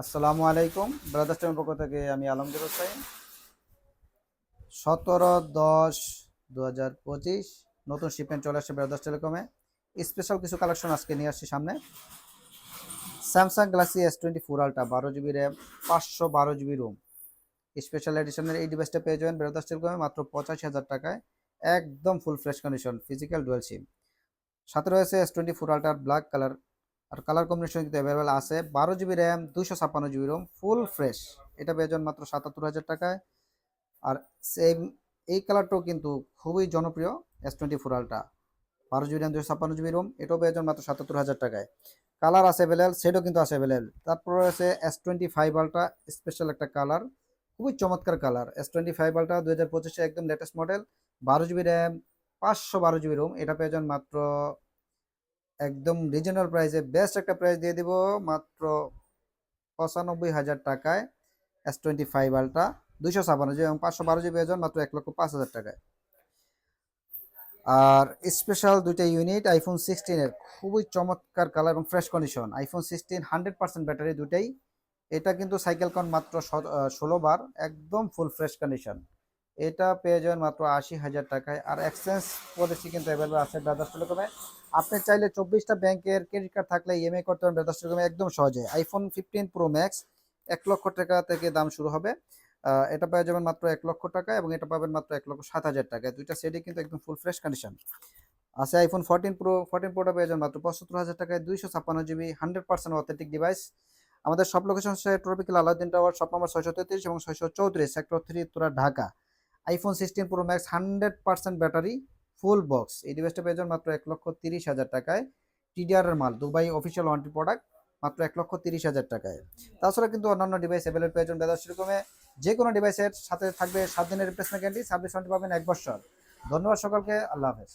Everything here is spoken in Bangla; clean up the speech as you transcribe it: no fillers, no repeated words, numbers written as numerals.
আসসালামু আলাইকুম ব্রাদার্স টেলিকমের পক্ষ থেকে আমি আলমগীর হোসেন। 17/10/2025 নতুন শিপমেন্ট চলে আসছে ব্রাদার্স টেলিকমে। স্পেশাল কিছু কালেকশন আজকে নিয়ে আসছি সামনে। Samsung Galaxy S24 ultra 12 GB RAM 512 GB ROM special এডিশনের এই ডিভাইসটা পেয়ে যাবেন ব্রাদার্স টেলিকমে মাত্র 85,000 টাকায়। একদম full fresh condition, physical dual SIM. সাথে রয়েছে S24 আলট্রার ব্ল্যাক কালার, আর কালার কম্বিনেশন কিন্তু অ্যাভেলেবেল আছে। 12 GB RAM 256 GB ROM full fresh, এটা পেয়ে যাবেন মাত্র 77,000 টাকায়। আর সেম এই কালারটাও কিন্তু খুবই জনপ্রিয়, S24 ultra 12 GB RAM 256 GB ROM, এটাও পেয়ে যাবেন মাত্র 77,000 টাকায়। কালার আছে অ্যাভেলেবেল, সেটাও কিন্তু আছে অ্যাভেলেবেল। তারপর রয়েছে S25 আলট্রা, স্পেশাল একটা কালার, খুবই চমৎকার কালার। S25 আলট্রা 2025 একদম latest model, 12 GB RAM 512 GB ROM, এটা পেয়ে যাবেন মাত্র একদম রিজনেবল প্রাইসে, বেস্ট একটা প্রাইস দিয়ে দিব মাত্র 95,000 টাকায়। S25 আলট্রা 256 GB এবং 512 GB পেয়ে যাবেন মাত্র 1,05,000 টাকায়। আর স্পেশাল দুইটা ইউনিট আইফোন 16 এর, খুবই চমৎকার কালার এবং ফ্রেশ কন্ডিশন। আইফোন 16 100% ব্যাটারি দুটাই, এটা কিন্তু সাইকেল কাউন্ট মাত্র 16 বার, একদম ফুল ফ্রেশ কন্ডিশন। এটা পেয়ে যাবেন মাত্র 80,000 টাকায়। আর এক্সচেঞ্জ পলিসি কিন্তু অ্যাভেলেবল আছে ব্রাদার্স টেলিকমে। আপনি চাইলে 24টা ব্যাংকের ক্রেডিট কার্ড থাকলে ইএমআই করতে পারেন ব্রাদার্স টেলিকমে একদম সহজে। আইফোন 15 প্রো ম্যাক্স 1,00,000 টাকা থেকে দাম শুরু হবে। এটা পেয়ে যাবেন মাত্র 1,00,000 টাকা এবং এটা পাবেন মাত্র 1,07,000 টাকায়। দুইটা সেটই কিন্তু একদম ফুল ফ্রেশ কন্ডিশন আছে। আইফোন 14 প্রোটা পেয়ে যাবেন মাত্র 75,000 টাকায়, 256 GB 100% অথেন্টিক ডিভাইস। আমাদের সব লোকেশন হচ্ছে tropical Alauddin tower, shop number 633 এবং 634, sector 3, Uttara, Dhaka. IPhone 16 pro max 100% battery, full box. এই ডিভাইসটা পেয়ে যাবেন মাত্র 1,30,000 টাকায়। টিডিআর এর মাল, দুবাই অফিসিয়াল ওয়ারেন্টি প্রোডাক্ট, মাত্র 1,30,000 টাকায়। তাছাড়া কিন্তু অন্যান্য ডিভাইস অ্যাভেলেবল পেয়ে যাবেন ব্রাদার্স টেলিকমে। যে কোনো ডিভাইসের সাথে থাকবে 7 দিনের রিপ্লেসমেন্ট গ্যারান্টি, সার্ভিস ওয়ারেন্টি পাবেন 1 বছর। ধন্যবাদ সকলকে, আল্লাহ হাফেজ।